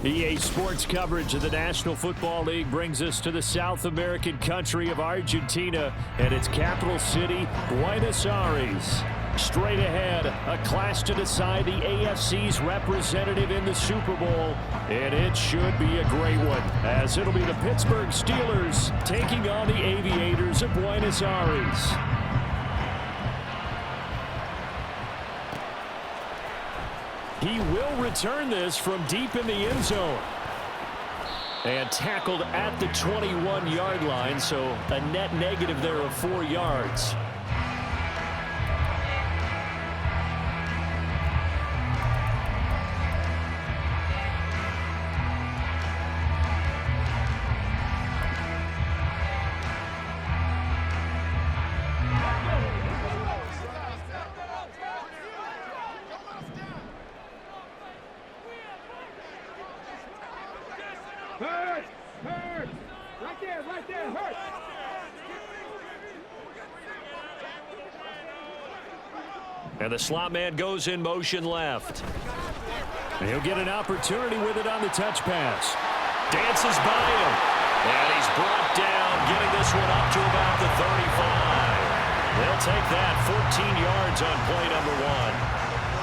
EA Sports coverage of the National Football League brings us to the South American country of Argentina and its capital city, Buenos Aires. Straight ahead, a clash to decide the AFC's representative in the Super Bowl, and it should be a great one, as it'll be the Pittsburgh Steelers taking on the Aviators of Buenos Aires. He will return this from deep in the end zone. And tackled at the 21-yard line, so a net negative there of 4 yards. Hurt! Right there, hurt! And the slot man goes in motion left. And he'll get an opportunity with it on the touch pass. Dances by him. And he's brought down, getting this one up to about the 35. They'll take that 14 yards on play number 1.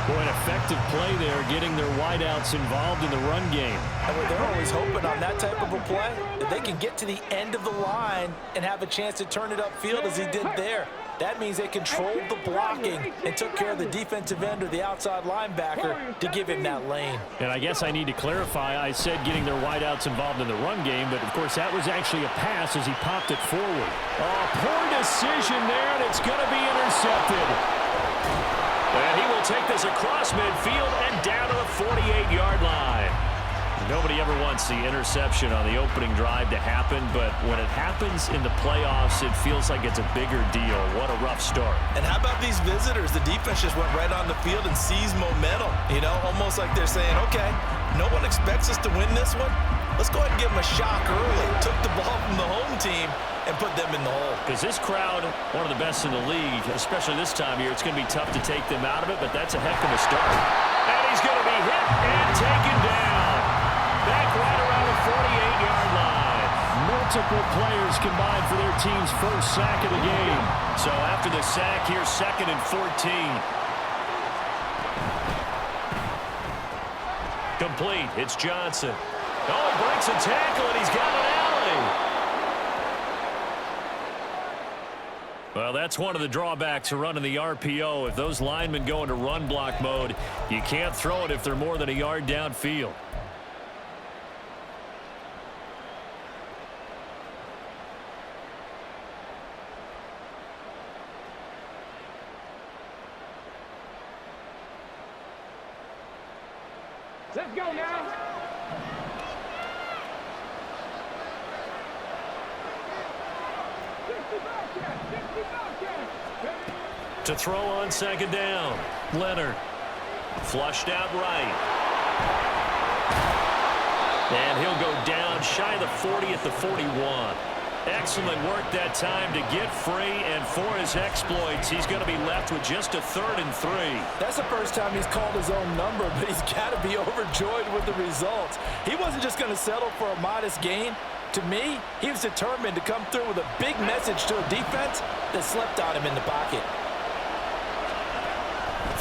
Boy, an effective play there, getting their wideouts involved in the run game. And they're always hoping on that type of a play, that they can get to the end of the line and have a chance to turn it upfield as he did there. That means they controlled the blocking and took care of the defensive end or the outside linebacker to give him that lane. And I guess I need to clarify, I said getting their wideouts involved in the run game, but of course that was actually a pass as he popped it forward. Oh, poor decision there, and it's going to be intercepted. And he will take this across midfield and down to the 48-yard line. Nobody ever wants the interception on the opening drive to happen, but when it happens in the playoffs, it feels like it's a bigger deal. What a rough start. And how about these visitors? The defense just went right on the field and seized momentum. You know, almost like they're saying, okay, no one expects us to win this one. Let's go ahead and give them a shock early. Took the ball from the home team and put them in the hole. Because this crowd, one of the best in the league, especially this time of year, it's going to be tough to take them out of it, but that's a heck of a start. And he's going to be hit and taken down. Back right around the 48-yard line. Multiple players combined for their team's first sack of the game. So after the sack, here's 2nd and 14. Complete. It's Johnson. Oh, he breaks a tackle, and he's got an alley. Well, that's one of the drawbacks of running the RPO. If those linemen go into run block mode, you can't throw it if they're more than a yard downfield. Let's go now! To throw on 2nd down. Leonard. Flushed out right. And he'll go down shy of the 40 at the 41. Excellent work that time to get free, and for his exploits, he's going to be left with just a 3rd and 3. That's the first time he's called his own number, but he's got to be overjoyed with the results. He wasn't just going to settle for a modest gain. To me, he was determined to come through with a big message to a defense that slept on him in the pocket.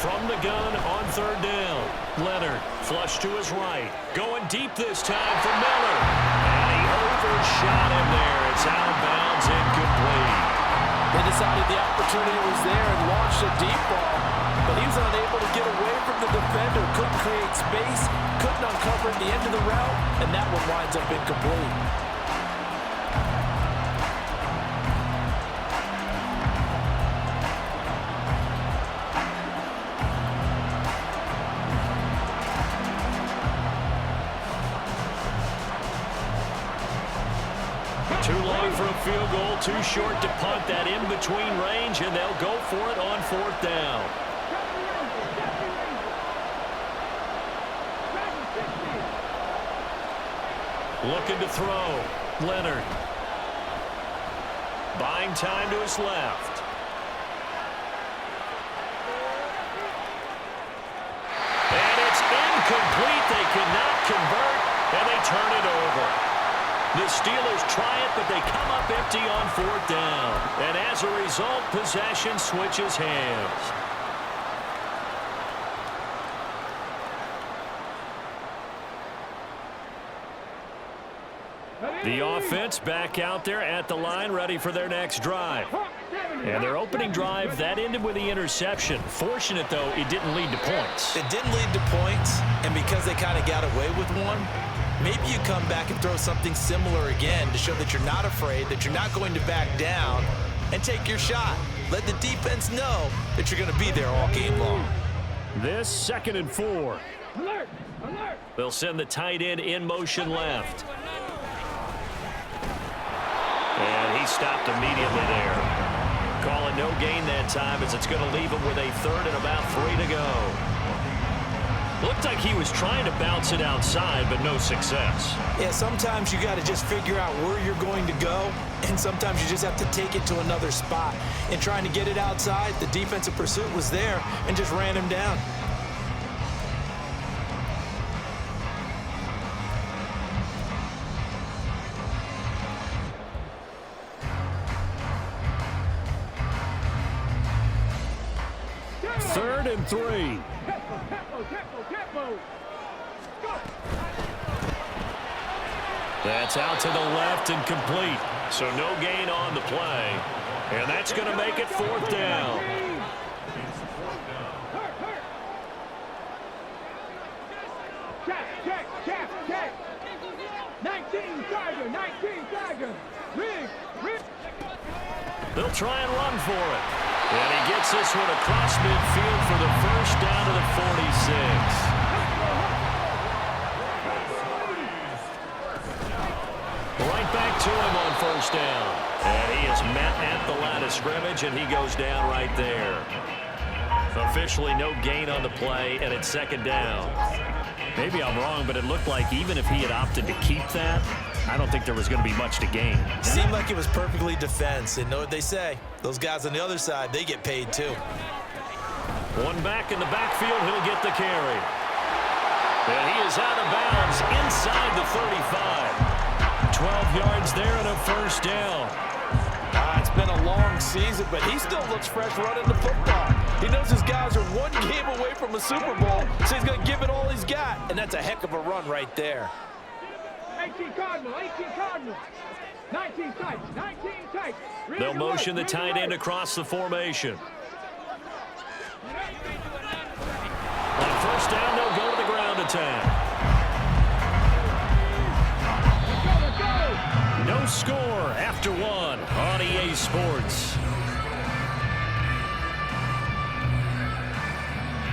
From the gun on 3rd down. Leonard flush to his right. Going deep this time for Miller. And he overshot him there. It's out of bounds, incomplete. They decided the opportunity was there and launched a deep ball, but he was unable to get away from the defender. Couldn't create space, couldn't uncover at the end of the route, and that one winds up incomplete. Too long for a field goal, too short to punt. That in-between range, and they'll go for it on 4th down. Looking to throw. Leonard. Buying time to his left. And it's incomplete. They cannot convert. and they turn it over. The Steelers try it, but they come up empty on 4th down. And as a result, possession switches hands. The offense back out there at the line, ready for their next drive. And their opening drive, that ended with the interception. Fortunate, though, it didn't lead to points. It didn't lead to points, and because they kind of got away with one, maybe you come back and throw something similar again to show that you're not afraid, that you're not going to back down, and take your shot. Let the defense know that you're going to be there all game long. This 2nd and 4. Alert! Alert! They'll send the tight end in motion left. And he stopped immediately there. Calling no gain that time as it's going to leave him with a 3rd and about 3 to go. Looked like he was trying to bounce it outside, but no success. Yeah, sometimes you got to just figure out where you're going to go, and sometimes you just have to take it to another spot. And trying to get it outside, the defensive pursuit was there and just ran him down. Third and 3. Tempo. Go. That's out to the left and complete. So no gain on the play. And that's going to make it 4th down. Check. 19 Tiger. Rig. They'll try and run for it. And he gets this one across midfield for the first down to the 46. Right back to him on 1st down. And he is met at the line of scrimmage, and he goes down right there. Officially no gain on the play, and it's 2nd down. Maybe I'm wrong, but it looked like even if he had opted to keep that, I don't think there was going to be much to gain. Seemed like it was perfectly defense, and know what they say. Those guys on the other side, they get paid too. One back in the backfield, he'll get the carry. And he is out of bounds inside the 35. 12 yards there and a 1st down. It's been a long season, but he still looks fresh running the football. He knows his guys are one game away from a Super Bowl, so he's going to give it all he's got, and that's a heck of a run right there. 18 Cardinal. 19 tight. They'll motion the tight end across the formation. On 1st down, they'll go to the ground attack. No score after 1 on EA Sports.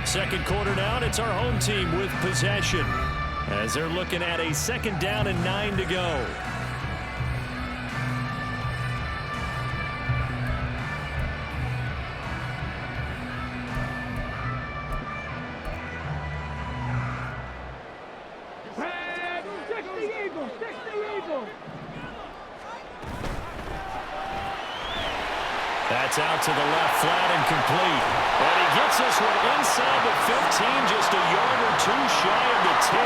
2nd quarter down, it's our home team with possession, as they're looking at a 2nd down and 9 to go. Stick the Eagle. That's out to the left, flat and complete. And he gets this one inside the 15, just a yard or 2 shy of the 10.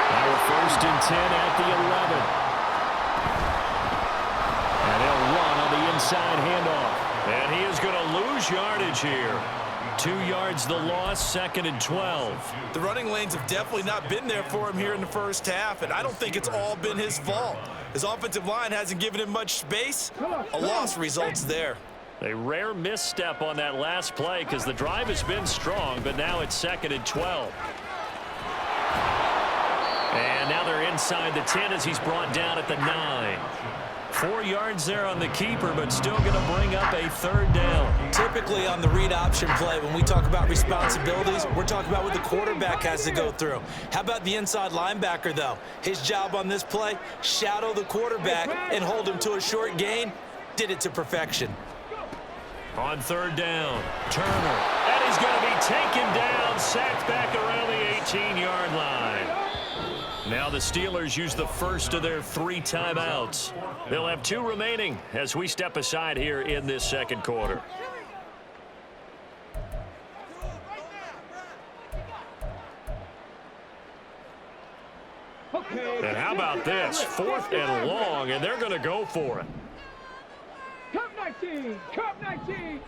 Now we're 1st and 10 at the 11. And he'll run on the inside handoff. And he is going to lose yardage here. 2 yards the loss, 2nd and 12. The running lanes have definitely not been there for him here in the 1st half, and I don't think it's all been his fault. His offensive line hasn't given him much space. A loss results there. A rare misstep on that last play because the drive has been strong, but now it's 2nd and 12. And now they're inside the 10 as he's brought down at the 9. 4 yards there on the keeper, but still going to bring up a 3rd down. Typically on the read option play, when we talk about responsibilities, we're talking about what the quarterback has to go through. How about the inside linebacker, though? His job on this play, shadow the quarterback and hold him to a short gain. Did it to perfection. On 3rd down, Turner. And he's going to be taken down, sacked back around the 18-yard line. Now the Steelers use the first of their 3 timeouts. They'll have 2 remaining as we step aside here in this 2nd quarter. And about this? 4th and long, and they're going to go for it. Cup 19, Cup 19.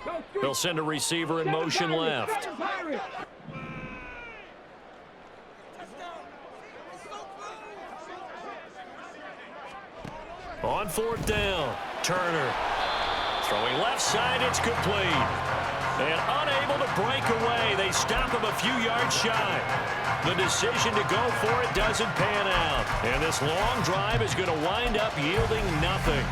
They'll send a receiver in motion left. On 4th down, Turner. Throwing left side, it's complete. And unable to break away, they stop him a few yards shy. The decision to go for it doesn't pan out. And this long drive is going to wind up yielding nothing.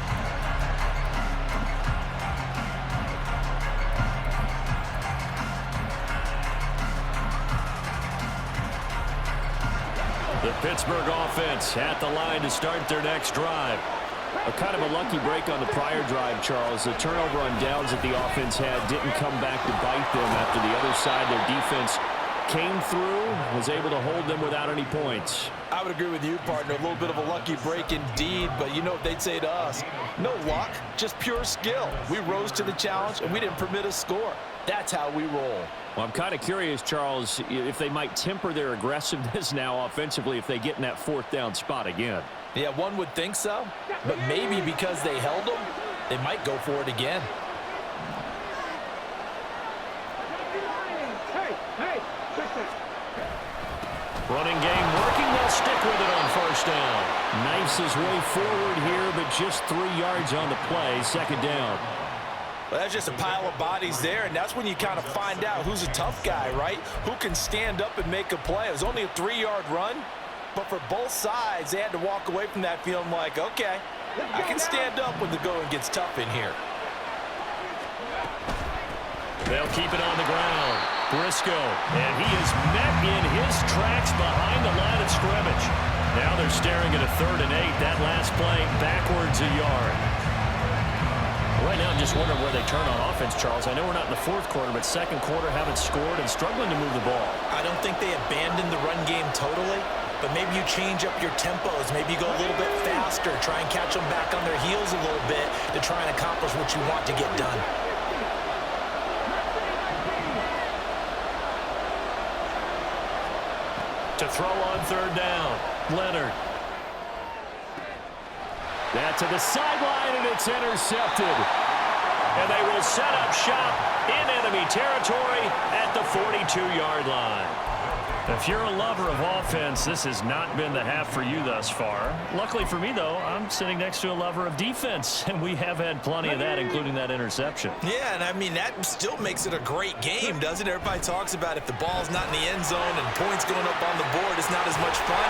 The Pittsburgh offense at the line to start their next drive. A kind of a lucky break on the prior drive, Charles. The turnover on downs that the offense had didn't come back to bite them after the other side. Their defense came through, was able to hold them without any points. I would agree with you, partner. A little bit of a lucky break indeed, but you know what they'd say to us? No luck, just pure skill. We rose to the challenge, and we didn't permit a score. That's how we roll. Well, I'm kind of curious, Charles, if they might temper their aggressiveness now offensively if they get in that 4th down spot again. Yeah, one would think so, but maybe because they held them, they might go for it again. Running game working, they'll stick with it on 1st down. Knifes his way forward here, but just 3 yards on the play, 2nd down. Well, that's just a pile of bodies there, and that's when you kind of find out who's a tough guy, right? Who can stand up and make a play. It was only a 3-yard run, but for both sides, they had to walk away from that feeling like, okay, I can stand up when the going gets tough in here. They'll keep it on the ground. Briscoe, and he is met in his tracks behind the line of scrimmage. Now they're staring at a 3rd and 8. That last play backwards a yard. Right now I'm just wondering where they turn on offense, Charles. I know we're not in the 4th quarter, but 2nd quarter haven't scored and struggling to move the ball. I don't think they abandoned the run game totally, but maybe you change up your tempos. Maybe you go a little bit faster, try and catch them back on their heels a little bit to try and accomplish what you want to get done. To throw on 3rd down, Leonard. That to the sideline, and it's intercepted. And they will set up shop in enemy territory at the 42-yard line. If you're a lover of offense, this has not been the half for you thus far. Luckily for me, though, I'm sitting next to a lover of defense, and we have had plenty of that, including that interception. Yeah, and I mean, that still makes it a great game, doesn't it? Everybody talks about if the ball's not in the end zone and points going up on the board, it's not as much fun.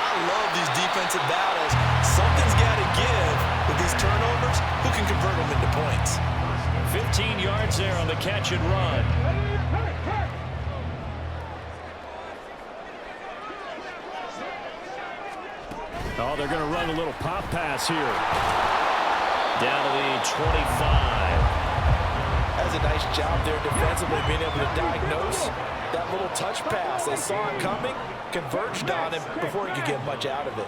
I love these defensive battles. Something's got to give with these turnovers. Who can convert them into points? 15 yards there on the catch and run. Oh, they're going to run a little pop pass here. Down to the 25. That's a nice job there defensively, being able to diagnose that little touch pass. They saw it coming, converged on him before he could get much out of it.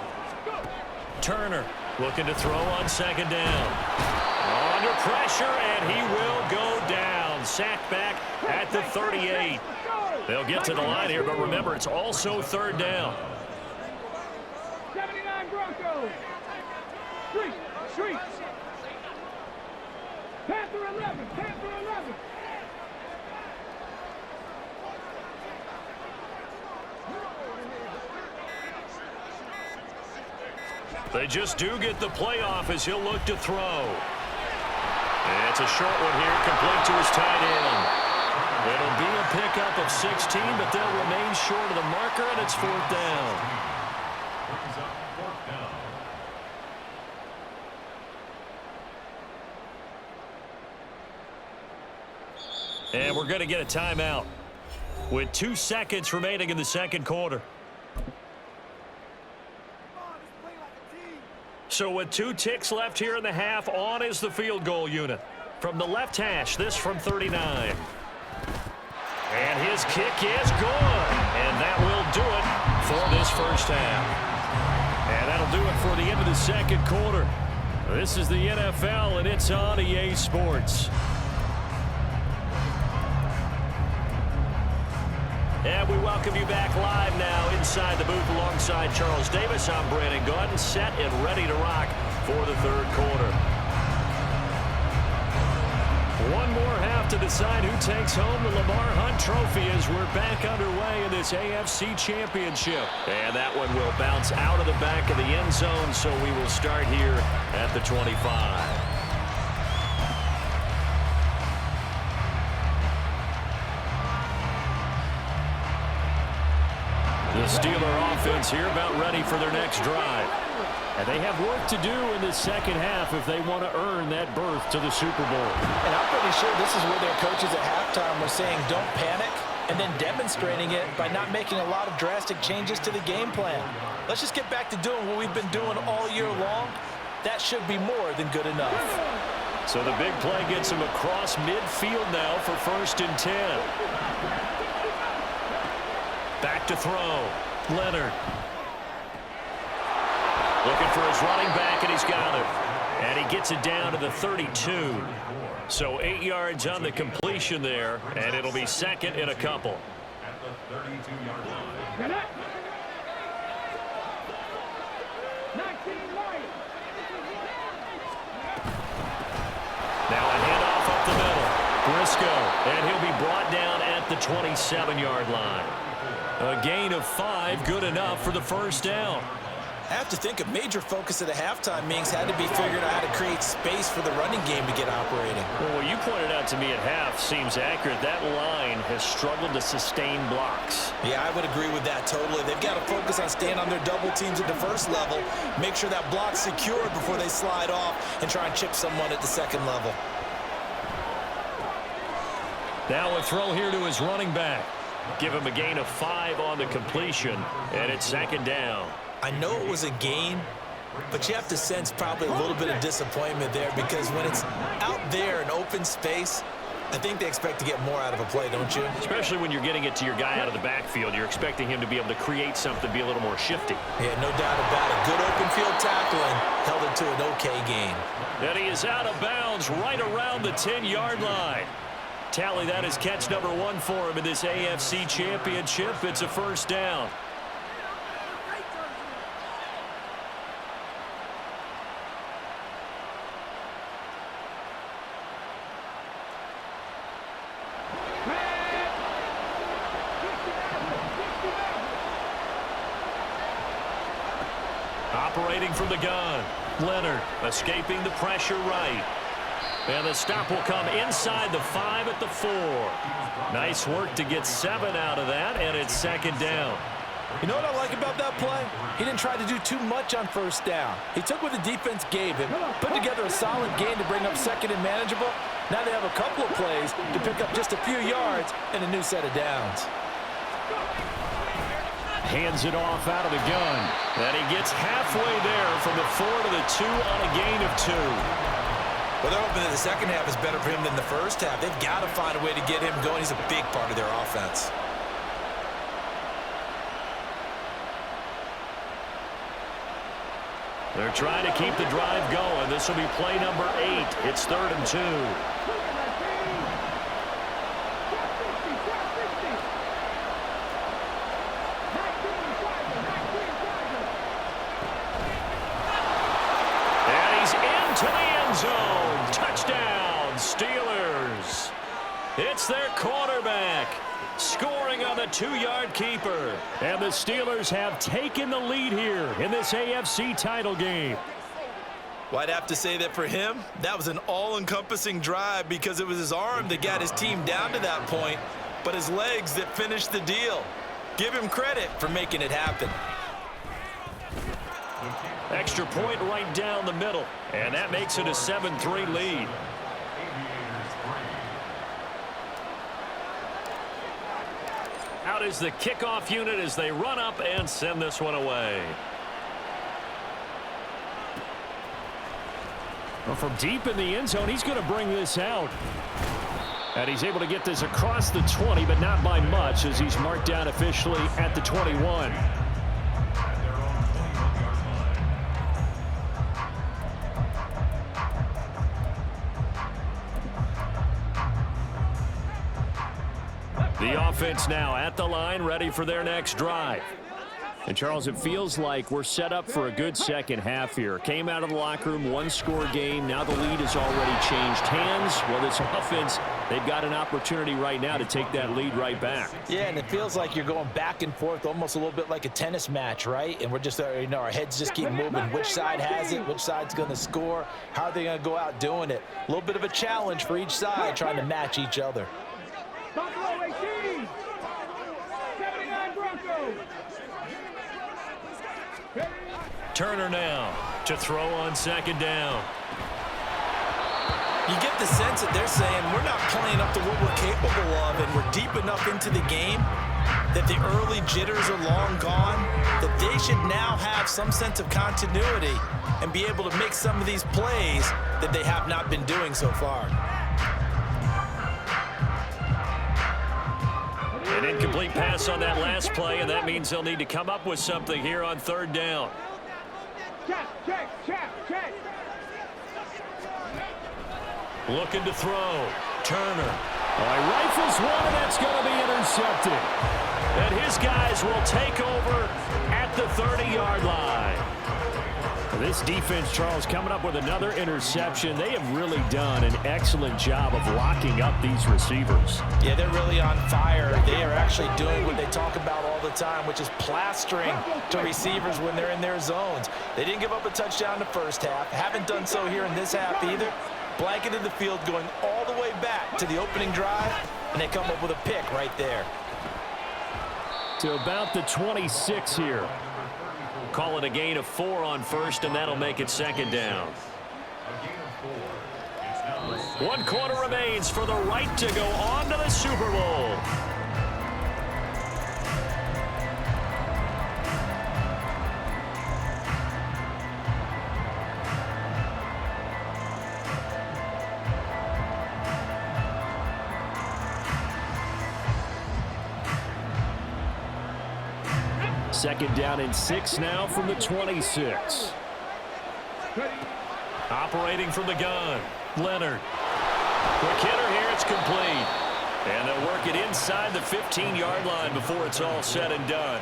Turner looking to throw on 2nd down. Under pressure, and he will go down. Sacked back at the 38. They'll get to the line here, but remember, it's also 3rd down. 79 Broncos. Street. Panther 11. They just do get the playoff as he'll look to throw. And it's a short one here, complete to his tight end. It'll be a pickup of 16, but they'll remain short of the marker, and it's 4th down. And we're going to get a timeout with 2 seconds remaining in the 2nd quarter. So with 2 ticks left here in the half, on is the field goal unit. From the left hash, this from 39. And his kick is good. And that will do it for this 1st half. And that'll do it for the end of the 2nd quarter. This is the NFL, and it's on EA Sports. And we welcome you back live now inside the booth alongside Charles Davis. I'm Brandon Gaudin, set and ready to rock for the third quarter. One more half to decide who takes home the Lamar Hunt Trophy as we're back underway in this AFC Championship. And that one will bounce out of the back of the end zone, so we will start here at the 25. The Steeler offense here about ready for their next drive. And they have work to do in the second half if they want to earn that berth to the Super Bowl. And I'm pretty sure this is where their coaches at halftime were saying don't panic, and then demonstrating it by not making a lot of drastic changes to the game plan. Let's just get back to doing what we've been doing all year long. That should be more than good enough. So the big play gets him across midfield now for 1st and 10. Back to throw. Leonard. Looking for his running back, and he's got it. And he gets it down to the 32. So 8 yards on the completion there, and it'll be second and a couple. At the 32-yard line. Now a handoff up the middle. Briscoe, and he'll be brought down at the 27-yard line. A gain of 5, good enough for the first down. I have to think a major focus at the halftime meetings had to be figuring out how to create space for the running game to get operating. Well, what you pointed out to me at half seems accurate. That line has struggled to sustain blocks. Yeah, I would agree with that totally. They've got to focus on staying on their double teams at the first level, make sure that block's secured before they slide off and try and chip someone at the second level. Now a throw here to his running back. Give him a gain of 5 on the completion, and it's second down. I know it was a gain, but you have to sense probably a little bit of disappointment there because when it's out there in open space, I think they expect to get more out of a play, don't you? Especially when you're getting it to your guy out of the backfield. You're expecting him to be able to create something, be a little more shifty. Yeah, no doubt about it. Good open field tackling held it to an okay gain. And he is out of bounds right around the 10-yard line. Tally that is catch number 1 for him in this AFC Championship. It's a first down. Operating from the gun. Leonard escaping the pressure right. And the stop will come inside the 5 at the 4. Nice work to get 7 out of that, and it's second down. You know what I like about that play? He didn't try to do too much on first down. He took what the defense gave him, put together a solid gain to bring up second and manageable. Now they have a couple of plays to pick up just a few yards and a new set of downs. Hands it off out of the gun. And he gets halfway there from the 4 to the 2 on a gain of 2. Well, they're hoping that the second half is better for him than the first half. They've got to find a way to get him going. He's a big part of their offense. They're trying to keep the drive going. This will be play number 8. It's 3rd and 2. And he's into the end zone. Touchdown, Steelers. It's their quarterback scoring on the 2-yard keeper. And the Steelers have taken the lead here in this AFC title game. Well, I'd have to say that for him, that was an all-encompassing drive because it was his arm that got his team down to that point, but his legs that finished the deal. Give him credit for making it happen. Extra point right down the middle, and that makes it a 7-3 lead. Out is the kickoff unit as they run up and send this one away. Well, from deep in the end zone, he's going to bring this out. And he's able to get this across the 20, but not by much as he's marked down officially at the 21. The offense now at the line, ready for their next drive. And, Charles, it feels like we're set up for a good second half here. Came out of the locker room, one-score game. Now the lead has already changed hands. Well, this offense, they've got an opportunity right now to take that lead right back. Yeah, and it feels like you're going back and forth almost a little bit like a tennis match, right? And we're just, our heads just keep moving. Which side has it? Which side's going to score? How are they going to go out doing it? A little bit of a challenge for each side trying to match each other. Buffalo 18. 79 Broncos. Turner now to throw on second down. You get the sense that they're saying we're not playing up to what we're capable of, and we're deep enough into the game that the early jitters are long gone, that they should now have some sense of continuity and be able to make some of these plays that they have not been doing so far. An incomplete pass on that last play, and that means they'll need to come up with something here on third down. Check. Looking to throw. Turner. He rifles one, and that's going to be intercepted. And his guys will take over at the 30-yard line. This defense, Charles, coming up with another interception. They have really done an excellent job of locking up these receivers. Yeah, they're really on fire. They are actually doing what they talk about all the time, which is plastering to receivers when they're in their zones. They didn't give up a touchdown in the first half. Haven't done so here in this half either. Blanketed the field going all the way back to the opening drive, and they come up with a pick right there. To about the 26 here. Call it a gain of 4 on first, and that'll make it second down. 1 quarter remains for the right to go on to the Super Bowl. Second down and 6 now from the 26. Operating from the gun, Leonard. Quick hitter here, it's complete. And they'll work it inside the 15-yard line before it's all said and done.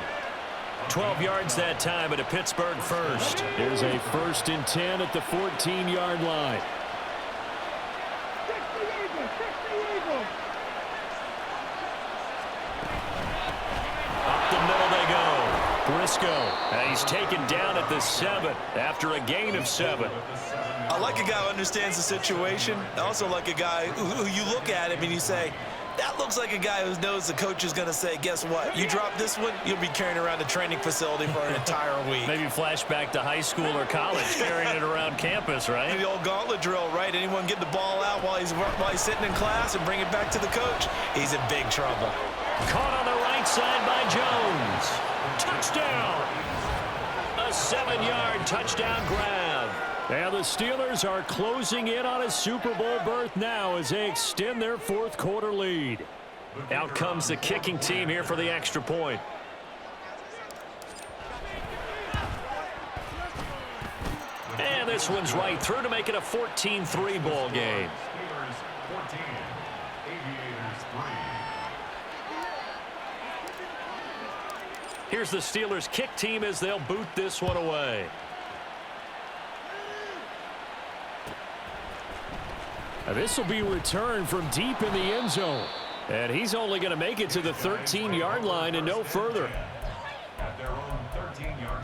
12 yards that time at a Pittsburgh first. There's a 1st and 10 at the 14-yard line. Up the middle they go. Briscoe, and he's taken down at the 7 after a gain of 7. I like a guy who understands the situation. I also like a guy who you look at him and you say, that looks like a guy who knows the coach is going to say, guess what? You drop this one, you'll be carrying around the training facility for an entire week. Maybe flashback to high school or college, carrying it around campus, right? The old gauntlet drill, right? Anyone get the ball out while he's sitting in class and bring it back to the coach? He's in big trouble. Caught on the right side by Jones. Touchdown! A 7-yard touchdown grab. And the Steelers are closing in on a Super Bowl berth now as they extend their 4th quarter lead. Out comes the kicking team here for the extra point. And this one's right through to make it a 14-3 ball game. Steelers 14, Aviators 3. Here's the Steelers kick team as they'll boot this one away. This will be returned from deep in the end zone. And he's only going to make it to the 13-yard line and no further. At their own 13-yard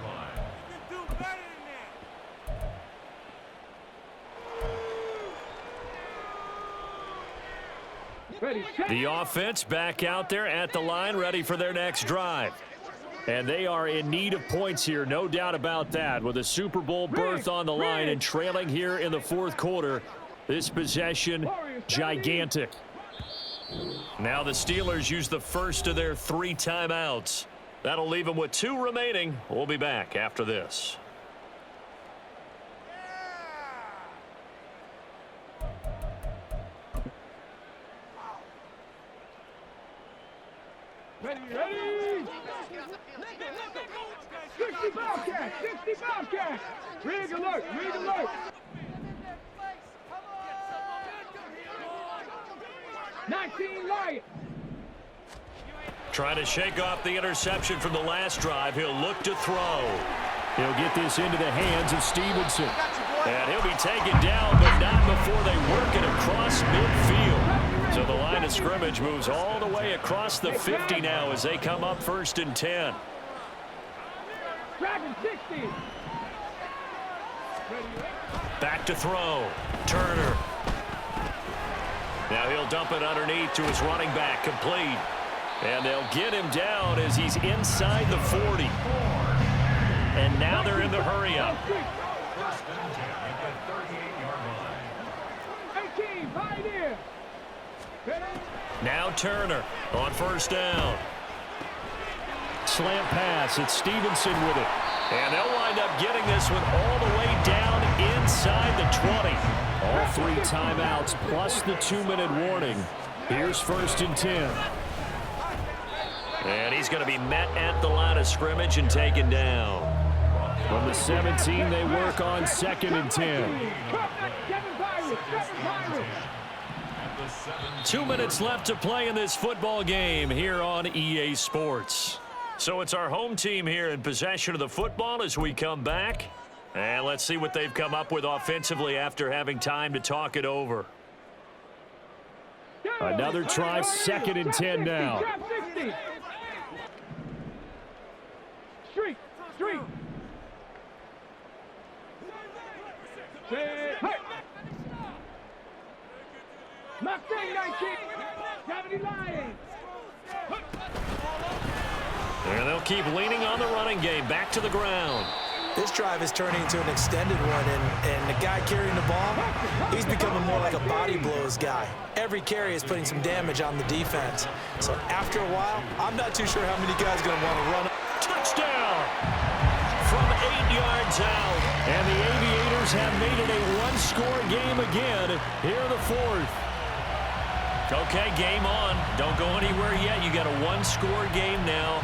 line. The offense back out there at the line, ready for their next drive. And they are in need of points here, no doubt about that, with a Super Bowl berth on the line and trailing here in the 4th quarter. This possession, gigantic. Now the Steelers use the first of their 3 timeouts. That'll leave them with 2 remaining. We'll be back after this. Ready. 60 Bobcats, 60 Bobcats. Rig alert. 19 Lions. Trying to shake off the interception from the last drive. He'll look to throw. He'll get this into the hands of Stevenson. And he'll be taken down, but not before they work it across midfield. So the line of scrimmage moves all the way across the 50 now as they come up 1st and 10. Back to throw. Turner. Now he'll dump it underneath to his running back, complete. And they'll get him down as he's inside the 40. And now they're in the hurry-up. Now Turner on 1st down. Slant pass. It's Stevenson with it. And they'll wind up getting this one all the way down inside the 20. All 3 timeouts plus the 2-minute warning. Here's 1st and 10. And he's going to be met at the line of scrimmage and taken down. From the 17, they work on 2nd and 10. 2 minutes left to play in this football game here on EA Sports. So it's our home team here in possession of the football as we come back. And let's see what they've come up with offensively after having time to talk it over. Another try, 2nd and 10 now. Street. Mustang 19. Gravity Lions. And they'll keep leaning on the running game. Back to the ground. This drive is turning into an extended one, and the guy carrying the ball, he's becoming more like a body blows guy. Every carry is putting some damage on the defense. So after a while, I'm not too sure how many guys are going to want to run. Touchdown from 8 yards out. And the Aviators have made it a one-score game again here in the 4th. Okay, game on. Don't go anywhere yet. You got a one-score game now.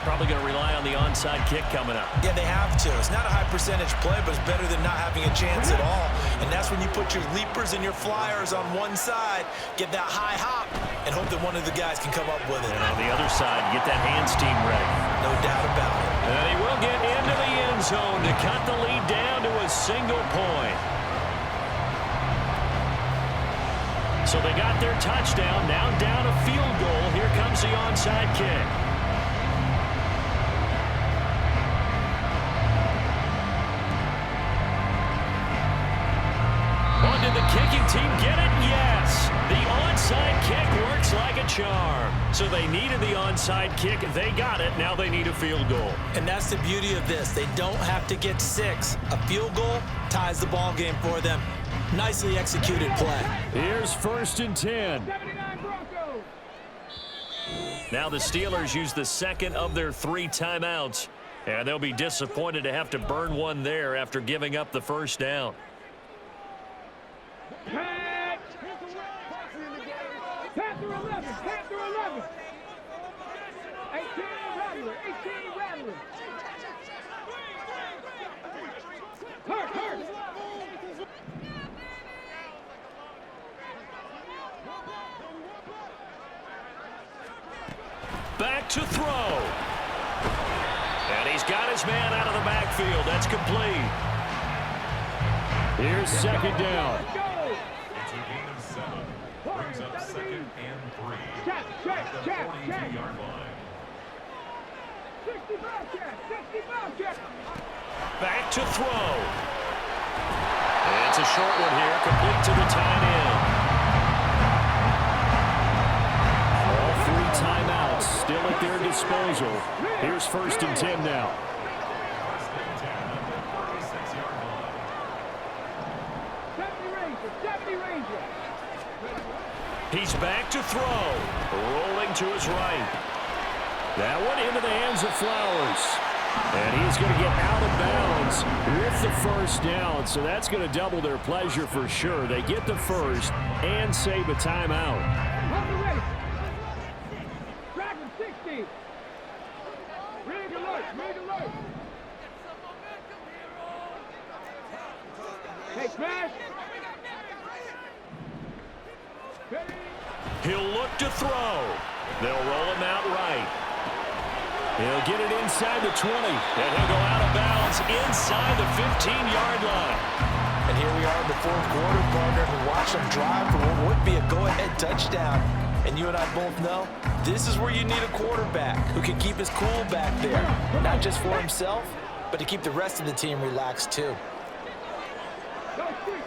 Probably going to rely on the onside kick coming up. Yeah, they have to. It's not a high percentage play, but it's better than not having a chance at all. And that's when you put your leapers and your flyers on one side, get that high hop, and hope that one of the guys can come up with it. And on the other side, get that hands team ready. No doubt about it. And he will get into the end zone to cut the lead down to a single point. So they got their touchdown, now down a field goal. Here comes the onside kick. Did the kicking team get it? Yes. The onside kick works like a charm. So they needed the onside kick. They got it. Now they need a field goal. And that's the beauty of this. They don't have to get 6. A field goal ties the ball game for them. Nicely executed play. Here's 1st and 10. Now the Steelers use the 2nd of their 3 timeouts. And they'll be disappointed to have to burn one there after giving up the 1st down. Panther 11. 18 Rattler. Hurt. Back to throw. And he's got his man out of the backfield. That's complete. Here's 2nd down. It's a gain of 7. Brings up 2nd and 3. Check. At the 42-yard line. 60 Bobcat. Back to throw. And it's a short one here, complete to the tight end. All 3 timeouts still at their disposal. Here's 1st and 10 now. He's back to throw. Rolling to his right. That one into the hands of Flowers. And he's going to get out of bounds with the 1st down. So that's going to double their pleasure for sure. They get the 1st and save a timeout. Dragon 60. Rig alert. Hey, smash. He'll look to throw. They'll roll him out right. He'll get it inside the 20, and he'll go out of bounds inside the 15-yard line. And here we are in the fourth quarter, partner, and watch them drive for what would be a go-ahead touchdown. And you and I both know this is where you need a quarterback who can keep his cool back there, not just for himself, but to keep the rest of the team relaxed too. Go street.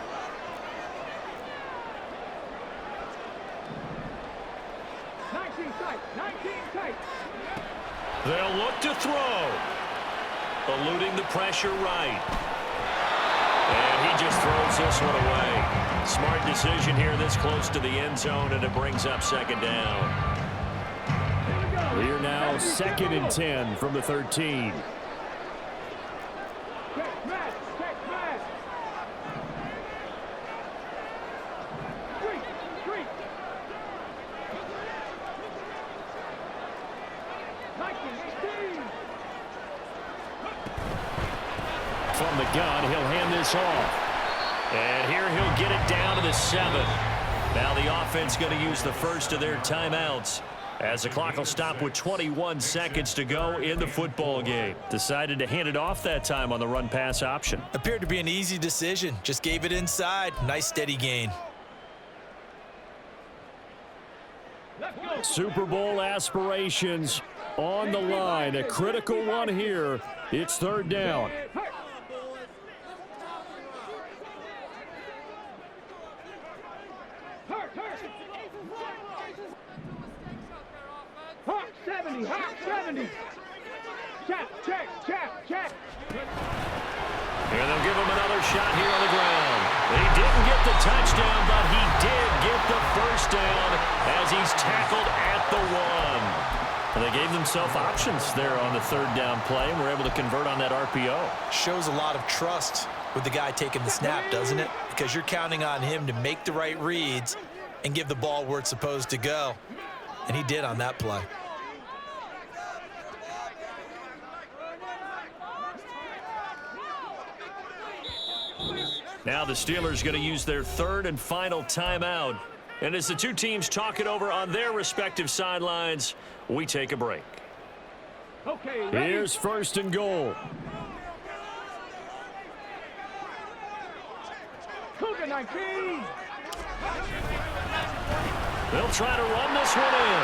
19 tight. 19 tight. They'll look to throw. Eluding the pressure right. And he just throws this one away. Smart decision here this close to the end zone, and it brings up second down. We're now 2nd and 10 from the 13. Check match. Check match. Street. 19, 18. From the gun, he'll hand this off. And here he'll get it down to the 7. Now the offense going to use the first of their timeouts, as the clock will stop with 21 seconds to go in the football game. Decided to hand it off that time on the run-pass option. Appeared to be an easy decision. Just gave it inside. Nice steady gain. Let's go. Super Bowl aspirations on the line. A critical one here. It's 3rd down. Hot 70. Hot 70. Check. And they'll give him another shot here on the ground. He didn't get the touchdown, but he did get the first down as he's tackled at the 1. And they gave themselves options there on the 3rd down play, and were able to convert on that RPO. Shows a lot of trust with the guy taking the snap, doesn't it? Because you're counting on him to make the right reads and give the ball where it's supposed to go. And he did on that play. Now the Steelers going to use their 3rd and final timeout. And as the two teams talk it over on their respective sidelines, we take a break. Okay. Here's 1st and goal. Cougar 19. They'll try to run this one in.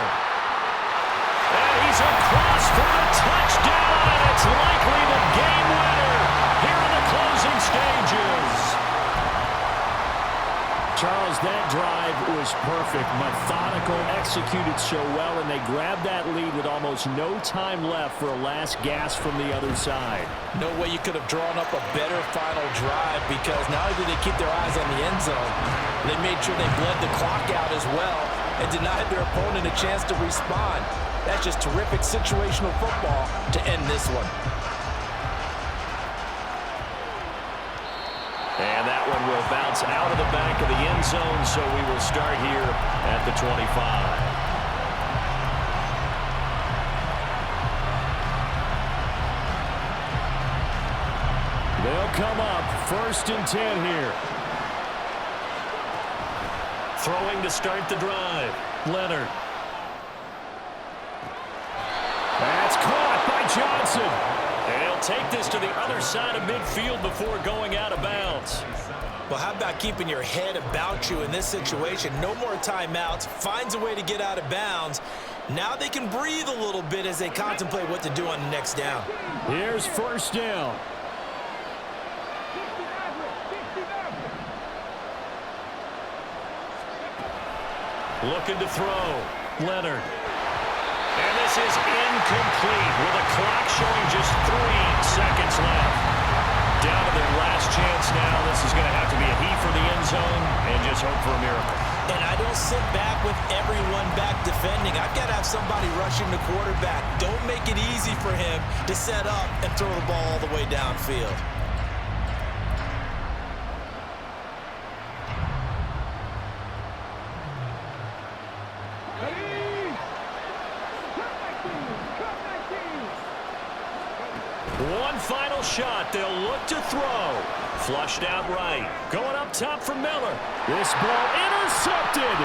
And he's across for the touchdown. It's likely the game winner here in the closing stages. Charles, that drive was perfect. Methodical, executed so well, and they grabbed that lead with almost no time left for a last gasp from the other side. No way you could have drawn up a better final drive, because not only did they keep their eyes on the end zone, they made sure they bled the clock out as well and denied their opponent a chance to respond. That's just terrific situational football to end this one. And that one will bounce out of the back of the end zone, so we will start here at the 25. They'll come up 1st and 10 here. Throwing to start the drive. Leonard. That's caught by Johnson. And he'll take this to the other side of midfield before going out of bounds. Well, how about keeping your head about you in this situation? No more timeouts. Finds a way to get out of bounds. Now they can breathe a little bit as they contemplate what to do on the next down. Here's 1st down. Looking to throw. Leonard. And this is incomplete with a clock showing just 3 seconds left. Down to their last chance now. This is going to have to be a heave for the end zone and just hope for a miracle. And I don't sit back with everyone back defending. I've got to have somebody rushing the quarterback. Don't make it easy for him to set up and throw the ball all the way downfield. One final shot. They'll look to throw. Flushed out right. Going up top for Miller. This ball intercepted.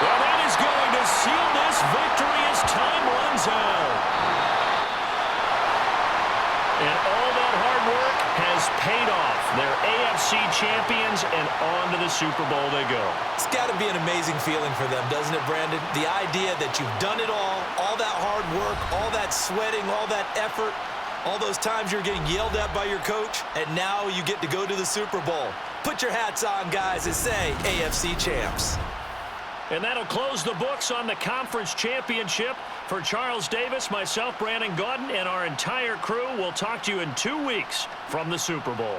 Well, that he's going to seal this victory as time runs out. And all that hard work has paid off. They're AFC champions, and on to the Super Bowl they go. It's got to be an amazing feeling for them, doesn't it, Brandon? The idea that you've done it all that hard work, all that sweating, all that effort, all those times you're getting yelled at by your coach, and now you get to go to the Super Bowl. Put your hats on, guys, and say AFC champs. And that'll close the books on the conference championship. For Charles Davis, myself, Brandon Gaudin, and our entire crew, we'll talk to you in 2 weeks from the Super Bowl.